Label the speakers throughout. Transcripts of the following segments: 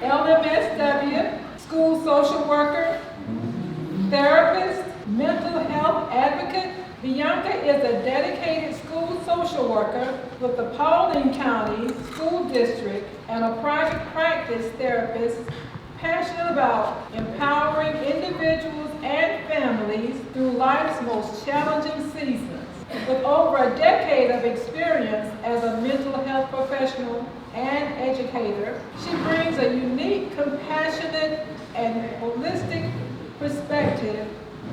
Speaker 1: LMSW, school social worker, therapist, mental health advocate. Bianca is a dedicated school social worker with the Paulding County School District and a private practice therapist passionate about empowering individuals and families through life's most challenging seasons. With over a decade of experience as a mental health professional and educator, she brings a unique, compassionate, and holistic perspective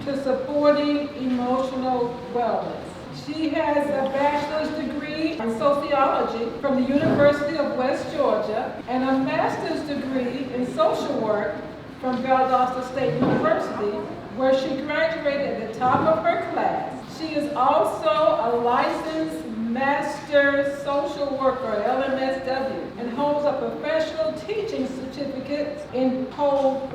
Speaker 1: to supporting emotional wellness. She has a bachelor's degree in sociology from the University of West Georgia and a master's degree in social work from Valdosta State University, where she graduated at the top of her class. She is also a licensed master social worker, LMSW, and holds a professional teaching certificate in both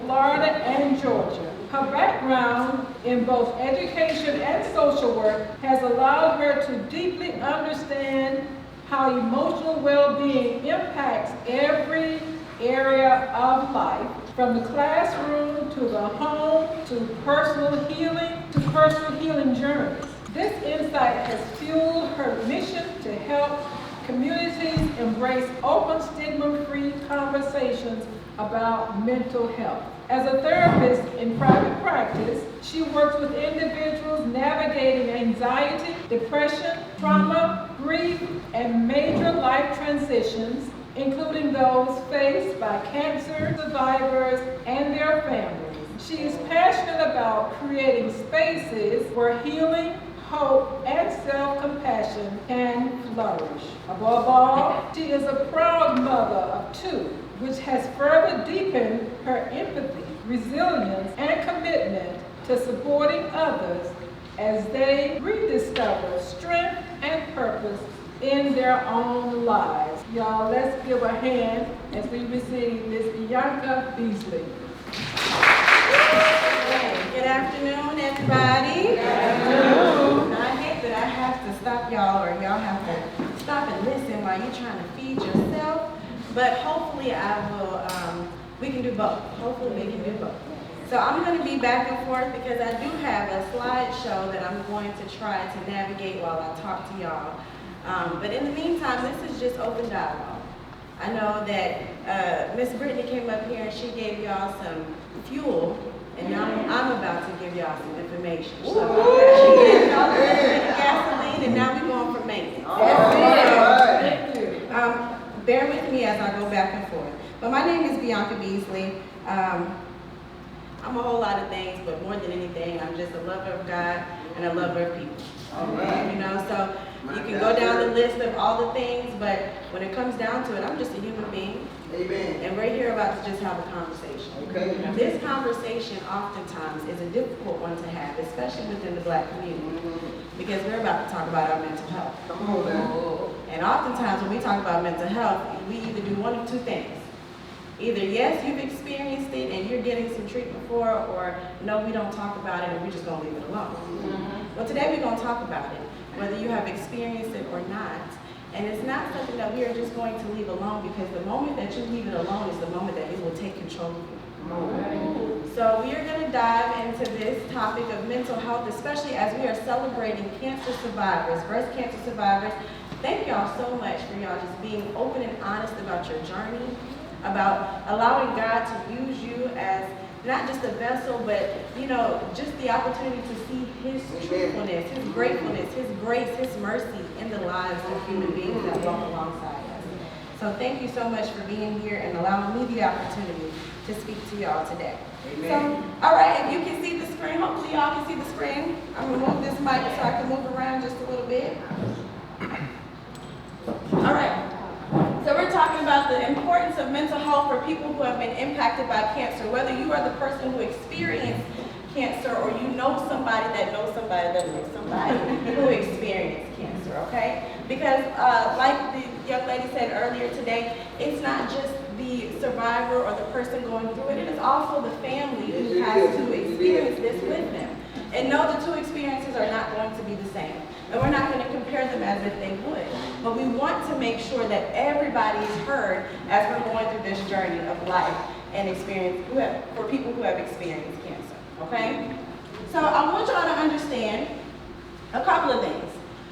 Speaker 1: Florida and Georgia. Her background in both education and social work has allowed her to deeply understand how emotional well-being impacts every area of life, from the classroom to the home to personal healing journeys. This insight has fueled her mission to help communities embrace open, stigma-free conversations about mental health. As a therapist in private practice, she works with individuals navigating anxiety, depression, trauma, grief, and major life transitions, including those faced by cancer survivors and their families. She is passionate about creating spaces where healing, hope, and self-compassion can flourish. Above all, she is a proud mother of two, which has further deepened her empathy, resilience, and commitment to supporting others as they rediscover strength and purpose in their own lives. Y'all, let's give a hand as we receive Miss Bianca Beasley.
Speaker 2: Good afternoon, everybody.
Speaker 1: Good afternoon.
Speaker 2: I hate that I have to stop y'all, or y'all have to stop and listen while you're trying to feed yourself. But hopefully we can do both. Hopefully we can do both. So I'm going to be back and forth because I do have a slideshow that I'm going to try to navigate while I talk to y'all. But in the meantime, this is just open dialogue. I know that Miss Brittany came up here and she gave y'all some fuel, and now I'm about to give y'all some information. So she gave y'all a little bit of gasoline, and now we're going for maintenance. Bear with me as I go back and forth. But my name is Bianca Beasley. I'm a whole lot of things, but more than anything, I'm just a lover of God and a lover of people. You know, so you can go down the list of all the things, but when it comes down to it, I'm just a human being.
Speaker 3: Amen.
Speaker 2: And we're here about to just have a conversation.
Speaker 3: Okay.
Speaker 2: This conversation oftentimes is a difficult one to have, especially within the Black community, because we're about to talk about our mental health.
Speaker 3: Come on now.
Speaker 2: And oftentimes when we talk about mental health, we either do one of two things. Either yes, you've experienced it and you're getting some treatment for it, or no, we don't talk about it and we're just going to leave it alone. Well, today we're going to talk about it, whether you have experienced it or not. And it's not something that we are just going to leave alone, because the moment that you leave it alone is the moment that it will take control of you. So we are going to dive into this topic of mental health, especially as we are celebrating cancer survivors, breast cancer survivors. Thank y'all so much for y'all just being open and honest about your journey, about allowing God to use you as not just a vessel, but, you know, just the opportunity to see His truthfulness, His gratefulness, His grace, His mercy in the lives of human beings that walk alongside us. So thank you so much for being here and allowing me the opportunity to speak to y'all today.
Speaker 3: Amen.
Speaker 2: So, all right, if you can see the screen, hopefully y'all can see the screen. I'm going to move this mic so I can move around just a little bit. All right. So we're talking about the importance of mental health for people who have been impacted by cancer, whether you are the person who experienced cancer or you know somebody that knows somebody that knows somebody who experienced cancer, okay? Because like the young lady said earlier today, it's not just the survivor or the person going through it, it is also the family who has to experience this with them. And no, the two experiences are not going to be the same. And we're not going to compare them as if they would. But we want to make sure that everybody is heard as we're going through this journey of life and experience, for people who have experienced cancer, okay? So I want y'all to understand a couple of things.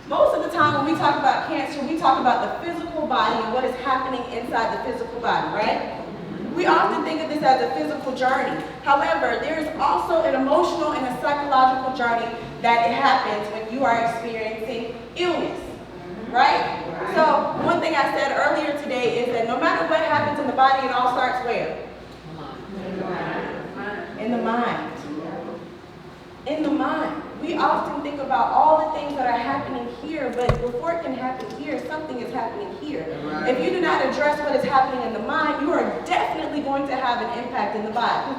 Speaker 2: Most of the time when we talk about cancer, we talk about the physical body and what is happening inside the physical body, right? We often think of this as a physical journey. However, there is also an emotional and a psychological journey that it happens when you are experiencing illness, right? So one thing I said earlier today is that no matter what happens in the body, it all starts where? In the mind. In the mind. We often think about all the things that are happening here, but before it can happen here, something is happening here. If you do not address what is happening in the mind, you are definitely going to have an impact in the body.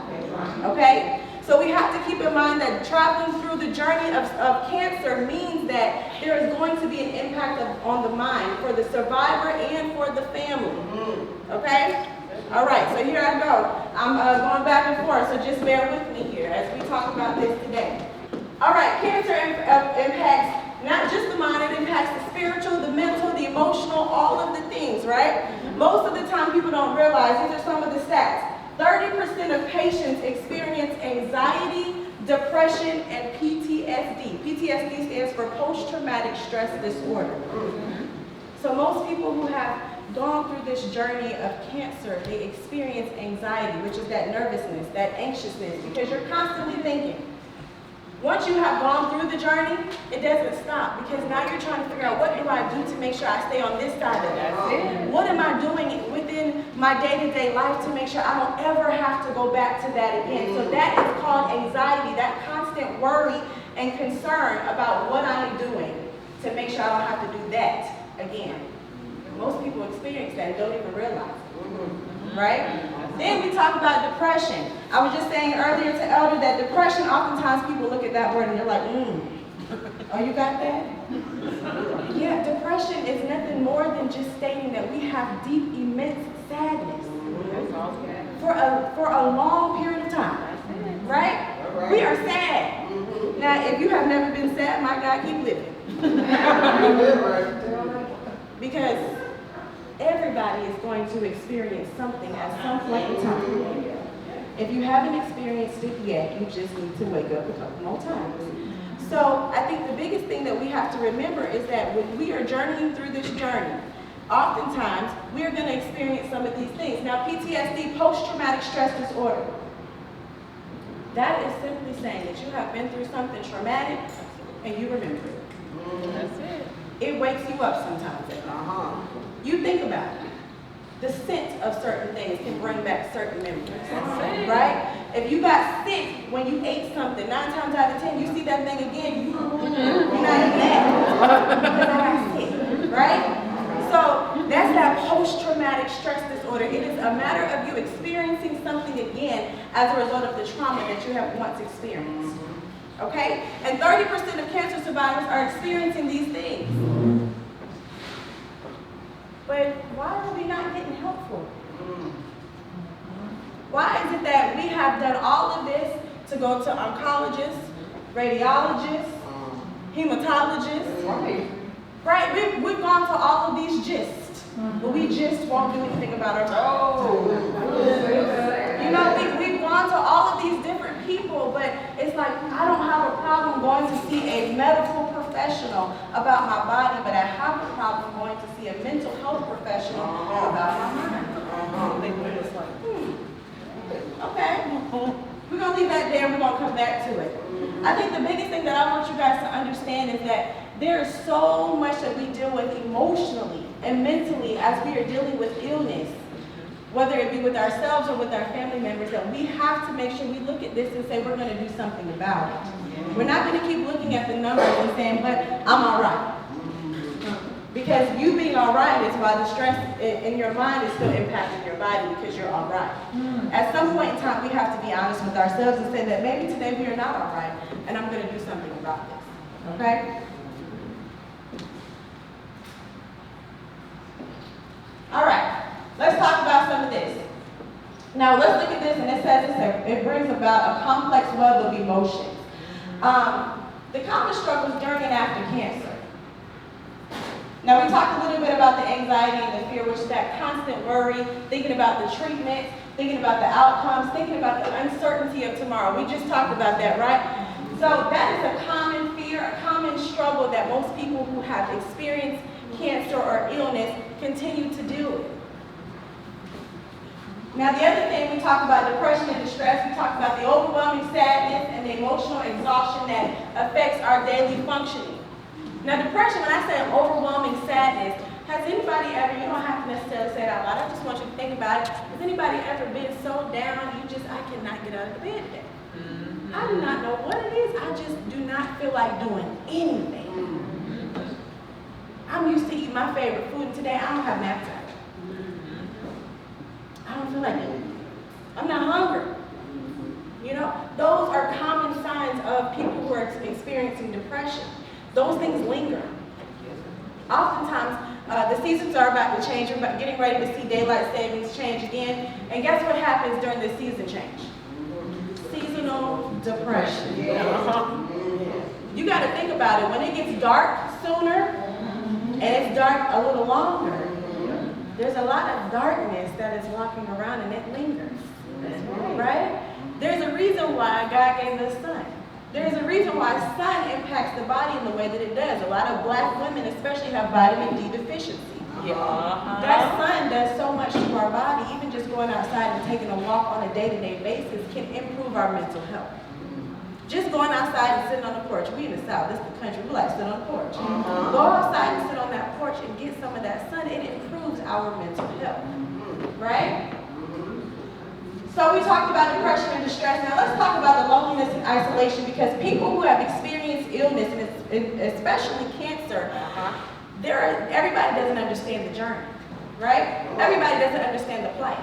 Speaker 2: Okay? So we have to keep in mind that traveling through the journey of cancer means that there is going to be an impact on the mind for the survivor and for the family. Okay? All right, so here I go. I'm going back and forth, so just bear with me here as we talk about this today. All right, cancer impacts not just the mind, it impacts the spiritual, the mental, the emotional, all of the things, right? Most of the time people don't realize, these are some of the stats. 30% of patients experience anxiety, depression, and PTSD. PTSD stands for post-traumatic stress disorder. So most people who have gone through this journey of cancer, they experience anxiety, which is that nervousness, that anxiousness, because you're constantly thinking. Once you have gone through the journey, it doesn't stop, because now you're trying to figure out, what do I do to make sure I stay on this side of it? What am I doing within my day-to-day life to make sure I don't ever have to go back to that again? So that is called anxiety, that constant worry and concern about what I'm doing to make sure I don't have to do that again. Most people experience that and don't even realize it, right? Then we talk about depression. I was just saying earlier to Elder that depression, oftentimes people look at that word and they're like, oh, you got that? Yeah, depression is nothing more than just stating that we have deep, immense sadness for a long period of time, right? We are sad. Now, if you have never been sad, my God, keep living. Because everybody is going to experience something at some point in time. If you haven't experienced it yet, you just need to wake up a couple more times. So I think the biggest thing that we have to remember is that when we are journeying through this journey, oftentimes we are going to experience some of these things. Now, PTSD, post-traumatic stress disorder, that is simply saying that you have been through something traumatic and you remember it. That's it. It wakes you up sometimes. You think about it. The scent of certain things can bring back certain memories, right? If you got sick when you ate something, 9 times out of 10, you see that thing again, you're not even mad because I got sick, right? So that's that post-traumatic stress disorder. It is a matter of you experiencing something again as a result of the trauma that you have once experienced, okay? And 30% of cancer survivors are experiencing these things. But why are we not getting help for it? Why is it that we have done all of this to go to oncologists, radiologists, hematologists? Right? We've gone to all of these gists, but we just won't do anything about our own. You know, we've gone to all of these different people, but it's like, I don't have a problem going to see a medical professional about my body, but I have a problem going to see a mental health professional about my mind. It's like, okay, we're going to leave that there and we're going to come back to it. I think the biggest thing that I want you guys to understand is that there is so much that we deal with emotionally and mentally as we are dealing with illness, whether it be with ourselves or with our family members, that we have to make sure we look at this and say we're going to do something about it. We're not going to keep looking at the numbers and saying, but I'm all right. Because you being all right is why the stress in your mind is still impacting your body, because you're all right. At some point in time, we have to be honest with ourselves and say that maybe today we are not all right, and I'm going to do something about this. Okay? All right. Let's talk about some of this. Now, let's look at this, and it says it brings about a complex web of emotions. The common struggles during and after cancer. Now, we talked a little bit about the anxiety and the fear, which is that constant worry, thinking about the treatment, thinking about the outcomes, thinking about the uncertainty of tomorrow. We just talked about that, right? So that is a common fear, a common struggle that most people who have experienced cancer or illness continue to deal with. Now, the other thing, we talked about depression and distress. We talked about the overwhelming sadness and the emotional exhaustion that affects our daily functioning. Now, depression, when I say overwhelming sadness, has anybody ever, you don't have to necessarily say it out loud, I just want you to think about it. Has anybody ever been so down, I cannot get out of the bed today? I do not know what it is, I just do not feel like doing anything. I'm used to eating my favorite food, and today I don't have an appetite. I don't feel like it. I'm not hungry. You know, those are common signs of people who are experiencing depression. Those things linger. Oftentimes, the seasons are about to change. We're getting ready to see daylight savings change again. And guess what happens during the season change? Seasonal depression. You got to think about it. When it gets dark sooner, and it's dark a little longer, there's a lot of darkness that is walking around and it lingers. Right? There's a reason why God gave us sun. There's a reason why sun impacts the body in the way that it does. A lot of black women especially have vitamin D deficiency. That sun does so much to our body. Even just going outside and taking a walk on a day-to-day basis can improve our mental health. Just going outside and sitting on the porch. We in the South, this is the country, we like to sit on the porch. Go outside and sit on that porch and get some of that sun. It improves our mental health. Right? So we talked about depression and distress. Now let's talk about the loneliness and isolation, because people who have experienced illness, and especially cancer, everybody doesn't understand the journey, right? Everybody doesn't understand the plight.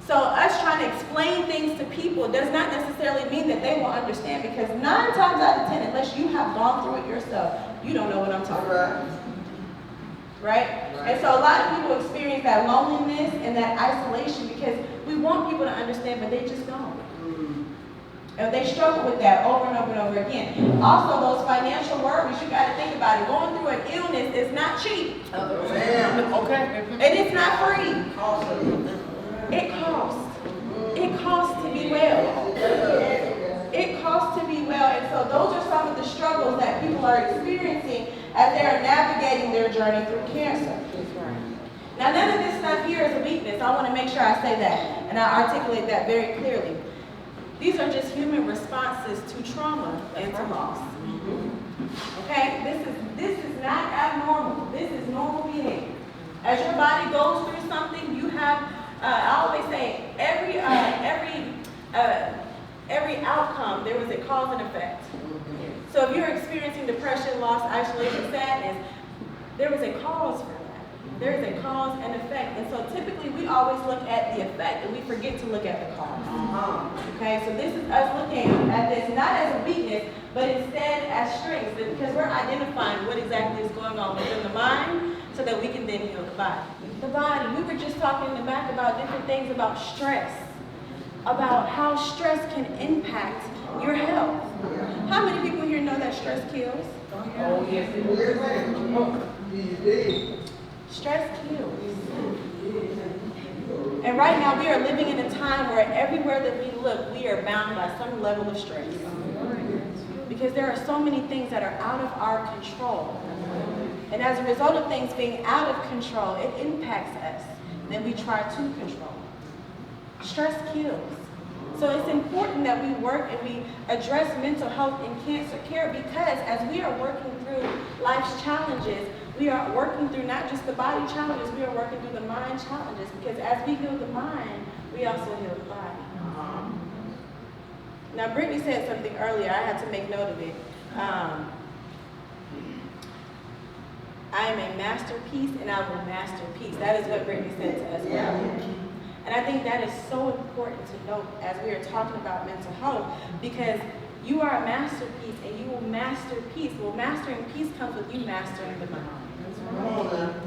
Speaker 2: So us trying to explain things to people does not necessarily mean that they will understand, because 9 times out of 10, unless you have gone through it yourself, you don't know what I'm talking about. Right? And so a lot of people experience that loneliness and that isolation because we want people to understand, but they just don't. And they struggle with that over and over and over again. Also, those financial worries, you got to think about it. Going through an illness is not cheap.
Speaker 3: Okay.
Speaker 2: And it's not free. It costs. It costs to be well. It costs to be well. And so those are some of the struggles that people are experiencing as they are navigating their journey through cancer. Now, none of this stuff here is a weakness. I want to make sure I say that and I articulate that very clearly. These are just human responses to trauma and to loss. Okay? This is not abnormal. This is normal behavior. As your body goes through something, you have, I always say, every outcome, there was a cause and effect. So if you're experiencing depression, loss, isolation, sadness, there was a cause for that. There is a cause and effect. And so typically we always look at the effect and we forget to look at the cause. Okay, so this is us looking at this not as a weakness, but instead as strengths, because we're identifying what exactly is going on within the mind so that we can then heal the body. The body, we were just talking in the back about different things about stress, about how stress can impact your health. How many people here know that stress kills?
Speaker 3: Oh, yes, it is.
Speaker 2: Stress kills. And right now we are living in a time where everywhere that we look, we are bound by some level of stress. Because there are so many things that are out of our control. And as a result of things being out of control, it impacts us. Then we try to control. Stress kills. So it's important that we work and we address mental health in cancer care, because as we are working through life's challenges, we are working through not just the body challenges, we are working through the mind challenges, because as we heal the mind, we also heal the body. Now, Brittany said something earlier, I had to make note of it. I am a masterpiece and I will master peace. That is what Brittany said to us earlier. And I think that is so important to note as we are talking about mental health, because you are a masterpiece and you will master peace. Well, mastering peace comes with you mastering the mind.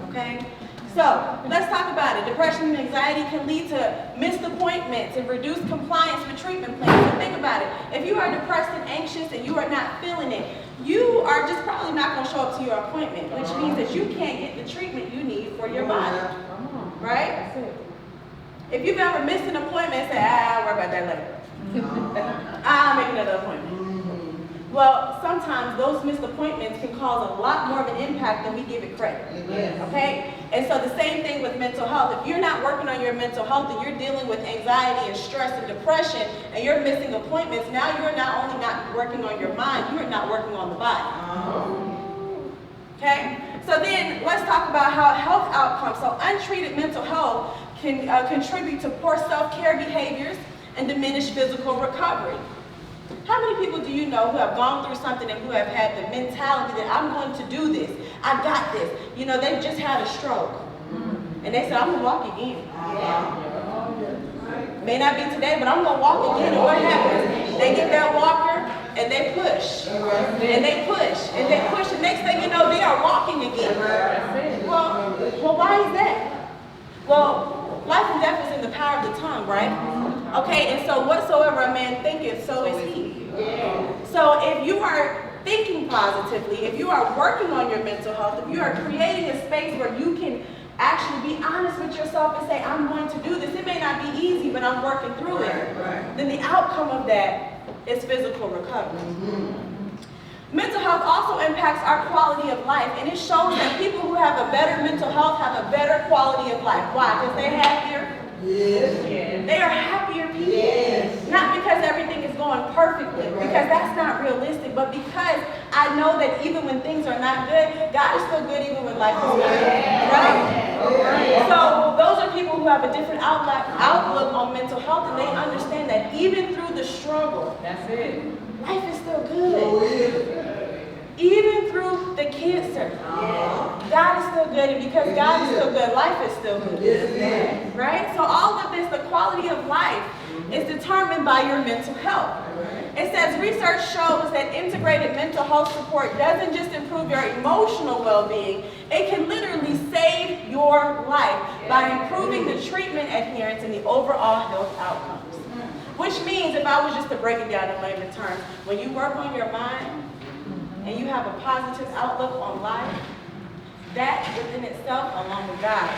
Speaker 2: Okay? So, let's talk about it. Depression and anxiety can lead to missed appointments and reduced compliance with treatment plans. So think about it. If you are depressed and anxious and you are not feeling it, you are just probably not going to show up to your appointment, which means that you can't get the treatment you need for your body, right? If you've ever missed an appointment and said, I'll worry about that later. I'll make another appointment. Well, sometimes those missed appointments can cause a lot more of an impact than we give it credit, okay? And so the same thing with mental health. If you're not working on your mental health and you're dealing with anxiety and stress and depression and you're missing appointments, now you're not only not working on your mind, you're not working on the body, okay? So then let's talk about how health outcomes, so untreated mental health can contribute to poor self-care behaviors and diminished physical recovery. How many people do you know who have gone through something and who have had the mentality that I'm going to do this, I got this? You know, they just had a stroke and they said, I'm going to walk again. May not be today, but I'm going to walk again. And what happens? They get that walker and they push and they push and they push. The next thing you know, they are walking again. Well, why is that? Well, life and death is in the power of the tongue, right? Okay, and so whatsoever a man thinketh, so is he. So if you are thinking positively, if you are working on your mental health, if you are creating a space where you can actually be honest with yourself and say, I'm going to do this. It may not be easy, but I'm working through it. Then the outcome of that is physical recovery. Mental health also impacts our quality of life, and it shows that people who have a better mental health have a better quality of life. Why? Because they're happier? Yes. They are happier people. Yes. Not because everything is going perfectly, because that's not realistic, but because I know that even when things are not good, God is still good even when life is good. Right? So those are people who have a different outlook on mental health, and they understand that even through the struggle, life is still good. Even through the cancer, God is still good, and because God is still good, life is still good. Right? So all of this, the quality of life, is determined by your mental health. It says research shows that integrated mental health support doesn't just improve your emotional well-being, it can literally save your life by improving the treatment adherence and the overall health outcomes. Which means, if I was just to break it down in layman terms, when you work on your mind and you have a positive outlook on life, that within itself, along with God,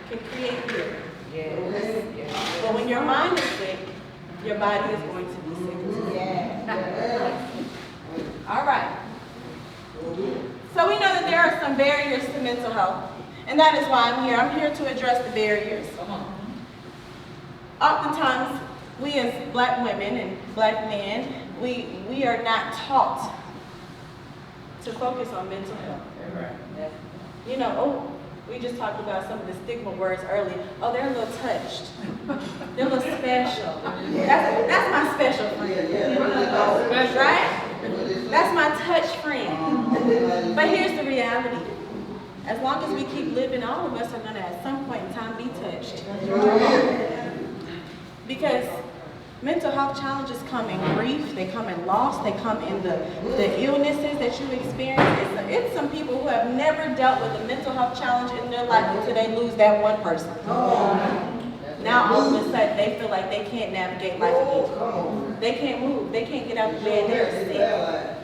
Speaker 2: can create healing. But when your mind is sick, your body is going to be sick too. All right. So we know that there are some barriers to mental health, and that is why I'm here. I'm here to address the barriers. Oftentimes, we as black women and black men, we are not taught to focus on mental health. You know, we just talked about some of the stigma words earlier. Oh, they're a little touched. They're a little special. That's my special friend. Right? That's my touch friend. But here's the reality. As long as we keep living, all of us are going to at some point in time be touched. Because mental health challenges come in grief, they come in loss, they come in the illnesses that you experience. It's some people who have never dealt with a mental health challenge in their life until they lose that one person. Now all of a sudden they feel like they can't navigate life again. They can't move, they can't get out of bed, they're sick.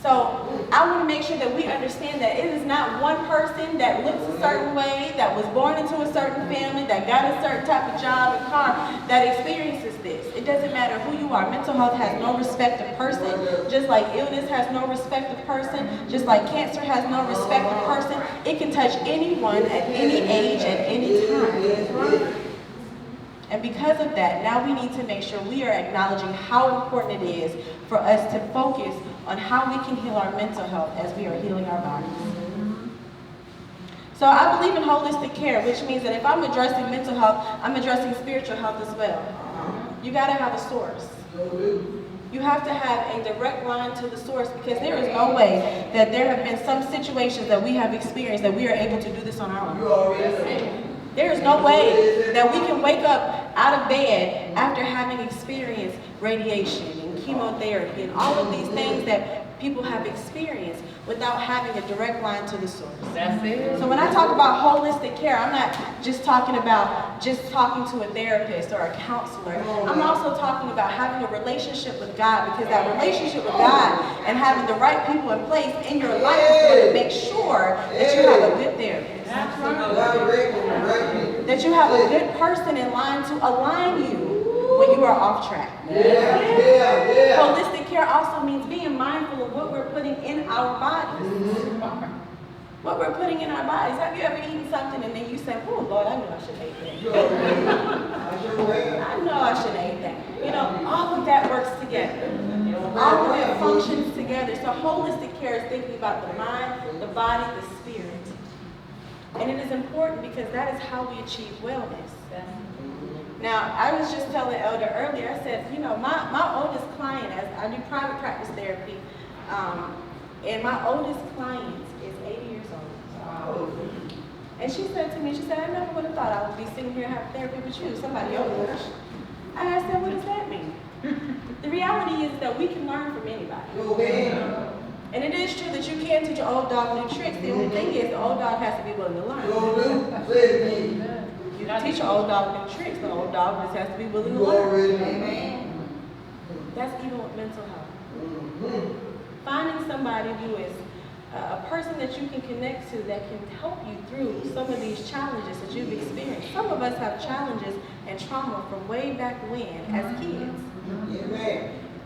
Speaker 2: So I want to make sure that we understand that it is not one person that looks a certain way, that was born into a certain family, that got a certain type of job and car, that experiences this. It doesn't matter who you are. Mental health has no respect of person, just like illness has no respect of person, just like cancer has no respect of person. It can touch anyone at any age, at any time. And because of that, now we need to make sure we are acknowledging how important it is for us to focus on how we can heal our mental health as we are healing our bodies. So I believe in holistic care, which means that if I'm addressing mental health, I'm addressing spiritual health as well. You got to have a source. You have to have a direct line to the source, because there is no way that there have been some situations that we have experienced that we are able to do this on our own. There is no way that we can wake up out of bed after having experienced radiation and chemotherapy and all of these things that people have experienced without having a direct line to the source.
Speaker 3: That's it.
Speaker 2: So when I talk about holistic care, I'm not just talking about just talking to a therapist or a counselor. I'm also talking about having a relationship with God, because that relationship with God and having the right people in place in your life is going to make sure that you have a good therapist. That you have a good person in line to align you when you are off track. Holistic care also means being mindful of what we're putting in our bodies. What we're putting in our bodies. Have you ever eaten something and then you say, oh Lord, I know I should have ate that. I know I should have ate that. You know, all of that works together. All of it functions together. So holistic care is thinking about the mind, the body, the spirit. And it is important because that is how we achieve wellness. Now, I was just telling Elder earlier, I said, you know, my oldest client, as I do private practice therapy, and my oldest client is 80 years old. And she said to me, she said, I never would have thought I would be sitting here having therapy with you, somebody older. And I said, what does that mean? The reality is that we can learn from anybody. And it is true that you can teach an old dog new tricks. The only thing is the old dog has to be willing to learn. You teach an old dog new tricks, the old dog just has to be willing to learn. That's even with mental health. Finding somebody who is a person that you can connect to that can help you through some of these challenges that you've experienced. Some of us have challenges and trauma from way back when as kids.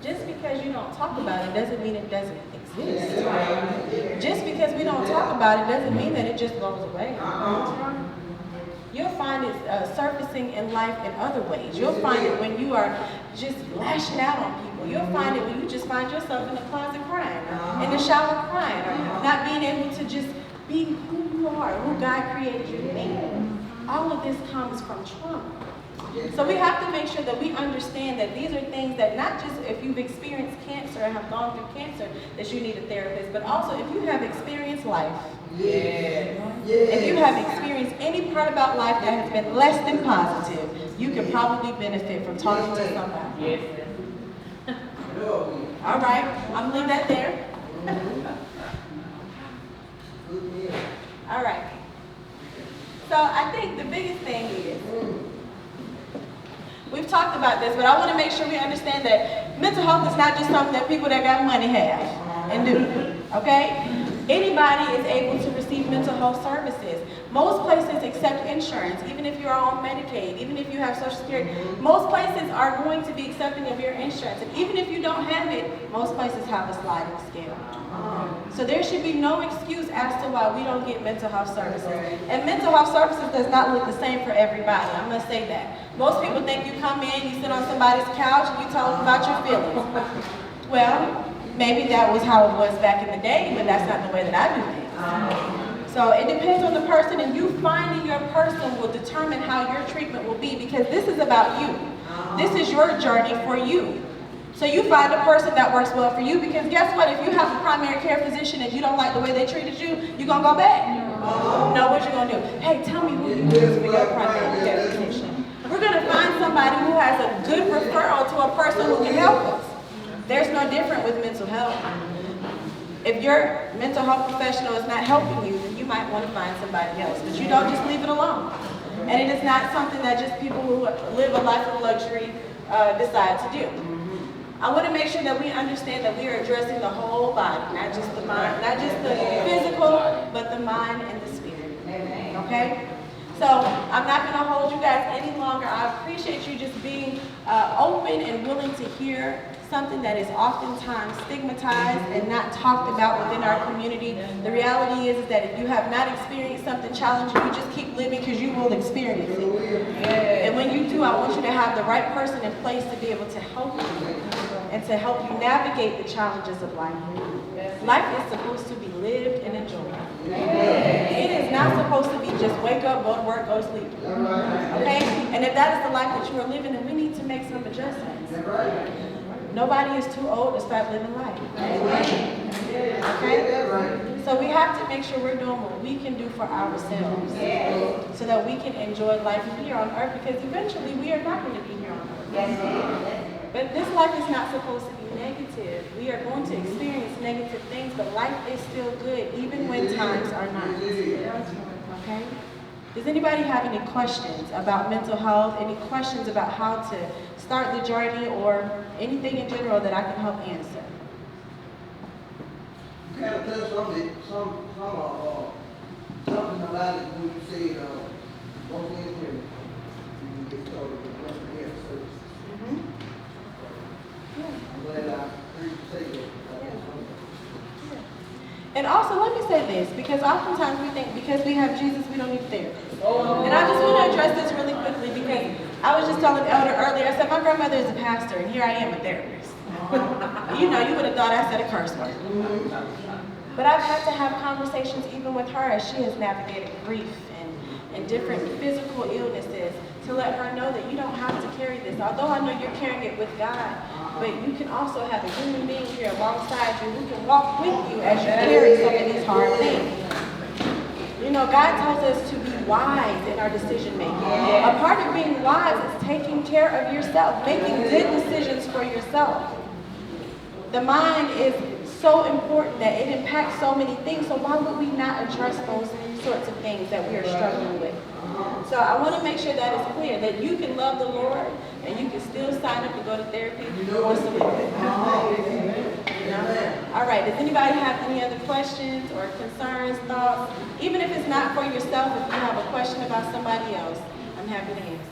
Speaker 2: Just because you don't talk about it doesn't mean it doesn't exist. Just because we don't talk about it doesn't mean that it just goes away. You'll find it surfacing in life in other ways. You'll find it when you are just lashing out on people. You'll find it when you just find yourself in the closet crying, in the shower crying, or not being able to just be who you are, who God created you to be. All of this comes from trauma. So we have to make sure that we understand that these are things that not just if you've experienced cancer or have gone through cancer that you need a therapist, but also if you have experienced life. If you have experienced any part about life that has been less than positive, you can probably benefit from talking to somebody. All right, I'm gonna leave that there. All right. So I think the biggest thing is, we've talked about this, but I want to make sure we understand that mental health is not just something that people that got money have and do, okay? Anybody is able to receive mental health services. Most places accept insurance, even if you're on Medicaid, even if you have Social Security. Most places are going to be accepting of your insurance. And even if you don't have it, most places have a sliding scale. So there should be no excuse as to why we don't get mental health services. And mental health services does not look the same for everybody. I'm going to say that. Most people think you come in, you sit on somebody's couch, and you tell them about your feelings. Well, maybe that was how it was back in the day, but that's not the way that I do things. So it depends on the person, and you finding your person will determine how your treatment will be, because this is about you. This is your journey for you. So you find a person that works well for you, because guess what? If you have a primary care physician and you don't like the way they treated you, you're going to go back. No, what you're going to do? Hey, tell me who you use for your primary care physician. We're going to find somebody who has a good referral to a person who can help us. There's no different with mental health. If your mental health professional is not helping you, then you might want to find somebody else. But you don't just leave it alone. And it is not something that just people who live a life of luxury decide to do. I want to make sure that we understand that we are addressing the whole body, not just the mind, not just the physical, but the mind and the spirit. Okay? So I'm not going to hold you guys any longer. I appreciate you just being open and willing to hear something that is oftentimes stigmatized and not talked about within our community. The reality is that if you have not experienced something challenging, you just keep living because you will experience it. And when you do, I want you to have the right person in place to be able to help you and to help you navigate the challenges of life. Life is supposed to be lived and enjoyed. It is not supposed to be just wake up, go to work, go to sleep. Okay? And if that is the life that you are living, then we need to make some adjustments. Nobody is too old to start living life. Okay? So we have to make sure we're doing what we can do for ourselves so that we can enjoy life here on earth, because eventually we are not going to be here on earth. But this life is not supposed to be negative. We are going to experience negative things, but life is still good, even when times are not. Okay? Does anybody have any questions about mental health? Any questions about how to start the journey or anything in general that I can help answer?
Speaker 4: You kind of touched on it, something about it when you said, don't get here, you can get started with mental health services. I'm glad I heard you say that.
Speaker 2: And also, let me say this, because oftentimes we think because we have Jesus, we don't need a therapist. And I just want to address this really quickly because I was just telling Elder earlier, I said my grandmother is a pastor, and here I am a therapist. You know, you would have thought I said a curse word. But I've had to have conversations even with her as she has navigated grief and different physical illnesses to let her know that you don't have to carry this. Although I know you're carrying it with God, but you can also have a human being here alongside you who can walk with you as you carry some of these hard things. You know, God tells us to be wise in our decision making. A part of being wise is taking care of yourself, making good decisions for yourself. The mind is so important that it impacts so many things, so why would we not address those sorts of things that we are struggling with? So I want to make sure that is clear, that you can love the Lord and you can still sign up and go to therapy once a week. All right, does anybody have any other questions or concerns, thoughts? Even if it's not for yourself, if you have a question about somebody else, I'm happy to answer.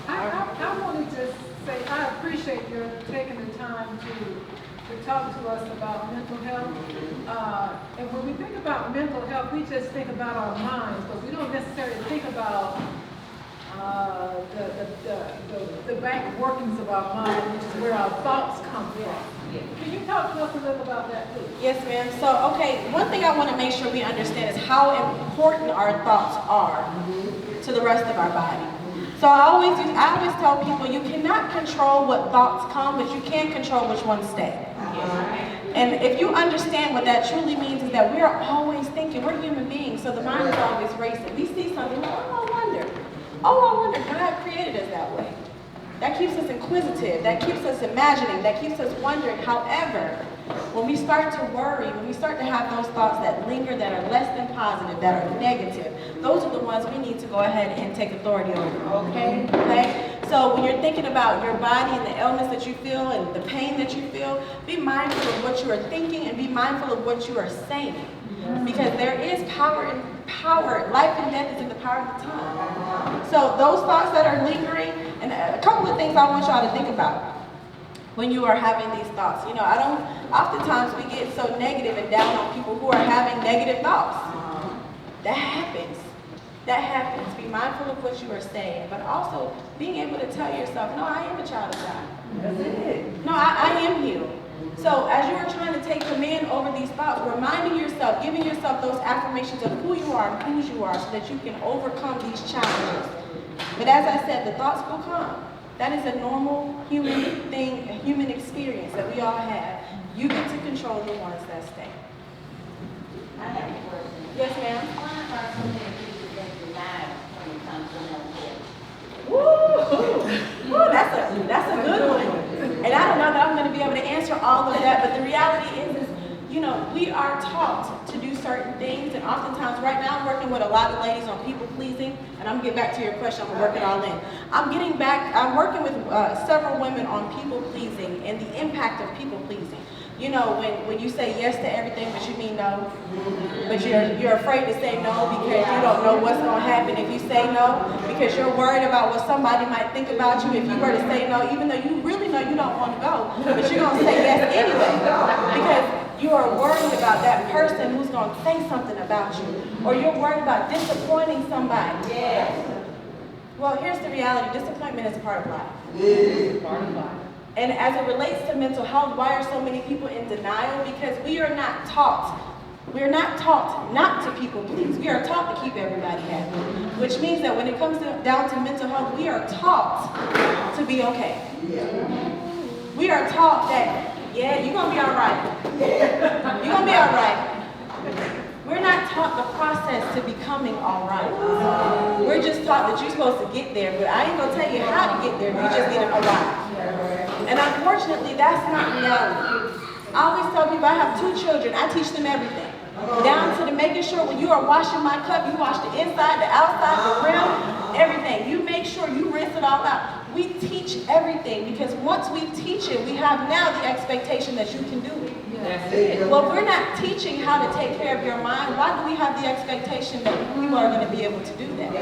Speaker 1: I wanted to say I appreciate your taking the time to talk to us about mental health. And when we think about mental health, we just think about our minds, but we don't necessarily think about the back workings of our mind, which is where our thoughts come from. Can you talk to us a little about that, please?
Speaker 2: Yes, ma'am. So, okay, one thing I want to make sure we understand is how important our thoughts are to the rest of our body. So I always tell people you cannot control what thoughts come, but you can control which ones stay. And if you understand what that truly means is that we are always thinking, we're human beings, so the mind is always racing. We see something, oh, I wonder, God created us that way. That keeps us inquisitive, that keeps us imagining, that keeps us wondering. However, when we start to worry, when we start to have those thoughts that linger, that are less than positive, that are negative, those are the ones we need to go ahead and take authority over, okay? So when you're thinking about your body and the ailments that you feel and the pain that you feel, be mindful of what you are thinking and be mindful of what you are saying. Because there is power in power. Life and death is in the power of the tongue. So those thoughts that are lingering, and a couple of things I want y'all to think about when you are having these thoughts. You know, oftentimes we get so negative and down on people who are having negative thoughts. That happens. That happens. Be mindful of what you are saying, but also being able to tell yourself, no, I am a child of God. That's it. No, I am healed. So as you are trying to take command over these thoughts, reminding yourself, giving yourself those affirmations of who you are and whose you are so that you can overcome these challenges. But as I said, the thoughts will come. That is a normal human thing, a human experience that we all have. You get to control the ones that stay.
Speaker 5: I have a question.
Speaker 2: Yes, ma'am.
Speaker 5: Why are so many people that deny when it comes to mental health?
Speaker 2: Woo, that's a good one. And I don't know that I'm going to be able to answer all of that, but the reality is, you know, we are taught to do certain things, and oftentimes, right now I'm working with a lot of ladies on people pleasing, and I'm going to get back to your question, I'm going to work it all in. I'm working with several women on people pleasing and the impact of people pleasing. You know, when you say yes to everything, but you mean no, but you're afraid to say no because you don't know what's going to happen if you say no, because you're worried about what somebody might think about you if you were to say no, even though you really know you don't want to go, but you're going to say yes anyway, because you are worried about that person who's going to say something about you, or you're worried about disappointing somebody. Yes. Well, here's the reality. Disappointment is a part of life.
Speaker 4: Yeah.
Speaker 3: Part of life.
Speaker 2: And as it relates to mental health, why are so many people in denial? Because we are not taught. We are not taught not to people please. We are taught to keep everybody happy. Which means that when it comes down to mental health, we are taught to be okay. We are taught that, yeah, you're going to be all right. You're going to be all right. We're not taught the process to becoming all right. We're just taught that you're supposed to get there, but I ain't going to tell you how to get there. You just need to arrive. And unfortunately, that's not reality. I always tell people I have 2 children. I teach them everything. Down to the making sure when you are washing my cup, you wash the inside, the outside, the rim, everything. You make sure you rinse it all out. We teach everything because once we teach it, we have now the expectation that you can do it.
Speaker 3: That's it.
Speaker 2: Well, we're not teaching how to take care of your mind. Why do we have the expectation that people are going to be able to do that?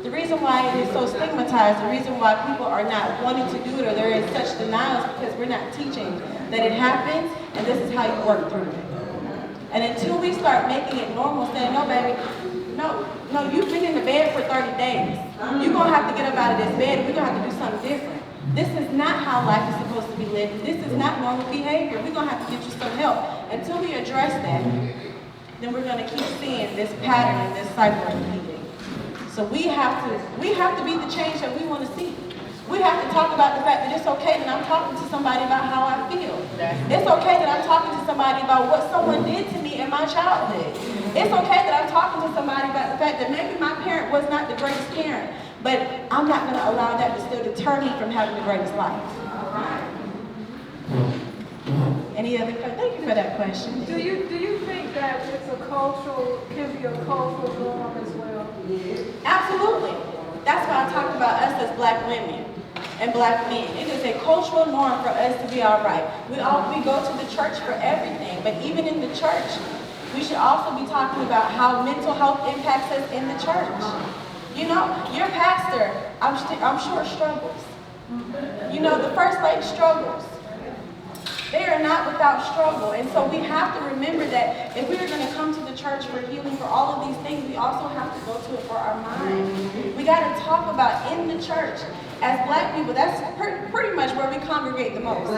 Speaker 2: The reason why it is so stigmatized, the reason why people are not wanting to do it or they're in such denial is because we're not teaching that it happens and this is how you work through it. And until we start making it normal, saying, no, baby, no, you've been in the bed for 30 days. You're going to have to get up out of this bed and we're going to have to do something different. This is not how life is supposed to be lived. This is not normal behavior. We're going to have to get you some help. Until we address that, then we're going to keep seeing this pattern and this cycle repeating. So we have to be the change that we want to see. We have to talk about the fact that it's okay that I'm talking to somebody about how I feel. It's okay that I'm talking to somebody about what someone did to me in my childhood. It's okay that I'm talking to somebody about the fact that maybe my parent was not the greatest parent, but I'm not going to allow that to still deter me from having the greatest life. Any other questions? Thank you for that question.
Speaker 1: Do you think that can be a cultural norm as well?
Speaker 2: Absolutely. That's why I talked about us as black women and black men. It is a cultural norm for us to be all right. We go to the church for everything, but even in the church, we should also be talking about how mental health impacts us in the church. You know, your pastor, I'm sure struggles. You know, the first lady struggles. They are not without struggle. And so we have to remember that if we are going to come to the church for healing for all of these things, we also have to go to it for our mind. We got to talk about in the church, as black people, that's pretty much where we congregate the most.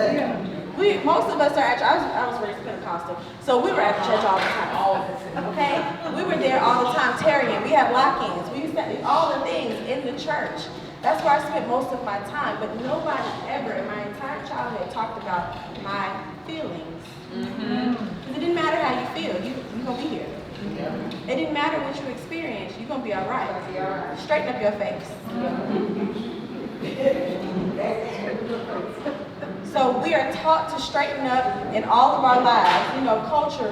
Speaker 2: Most of us are at, I was raised Pentecostal, so we were at the church all the time. Okay? We were there all the time, tarrying. We had lock-ins. We used to do all the things in the church. That's where I spent most of my time, but nobody ever in my entire childhood talked about my feelings. Because it didn't matter how you feel, you're going to be here. It didn't matter what you experienced, you're going to be all right. Straighten up your face. So we are taught to straighten up in all of our lives. You know, culturally,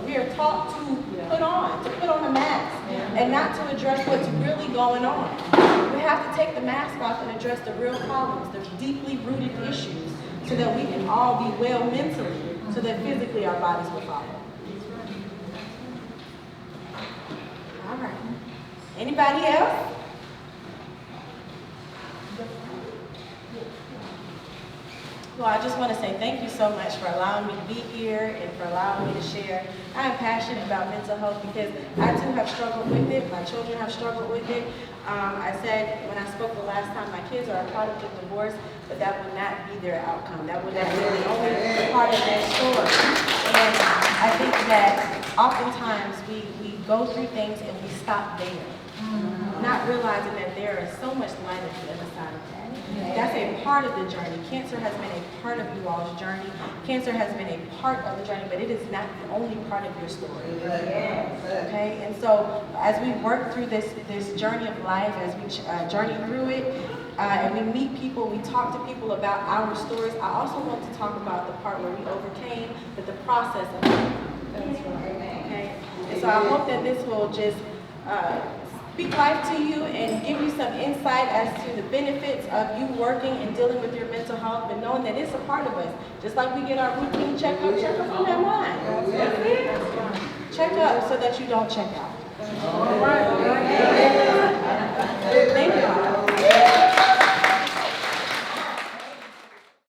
Speaker 2: we are taught to put on a mask and not to address what's really going on. We have to take the mask off and address the real problems, the deeply rooted issues, so that we can all be well mentally, so that physically our bodies will follow. All right. Anybody else? Well, I just want to say thank you so much for allowing me to be here and for allowing me to share. I am passionate about mental health because I too have struggled with it. My children have struggled with it. I said when I spoke the last time, my kids are a product of divorce, but that would not be their outcome. That would not be the only part of their story. And I think that oftentimes we go through things and we stop there, not realizing that there is so much light at the other side of that. That's a part of the journey. Cancer has been a part of you all's journey. Cancer has been a part of the journey, but it is not the only part of your story. Okay? And so as we work through this journey of life, as we journey through it, and we meet people, we talk to people about our stories, I also want to talk about the part where we overcame, but the process of it. Okay? And so I hope that this will just speak life to you and give you some insight as to the benefits of you working and dealing with your mental health, but knowing that it's a part of us. Just like we get our routine checkup on that mind. That's it. Check up so that you don't check out. All right. Thank you.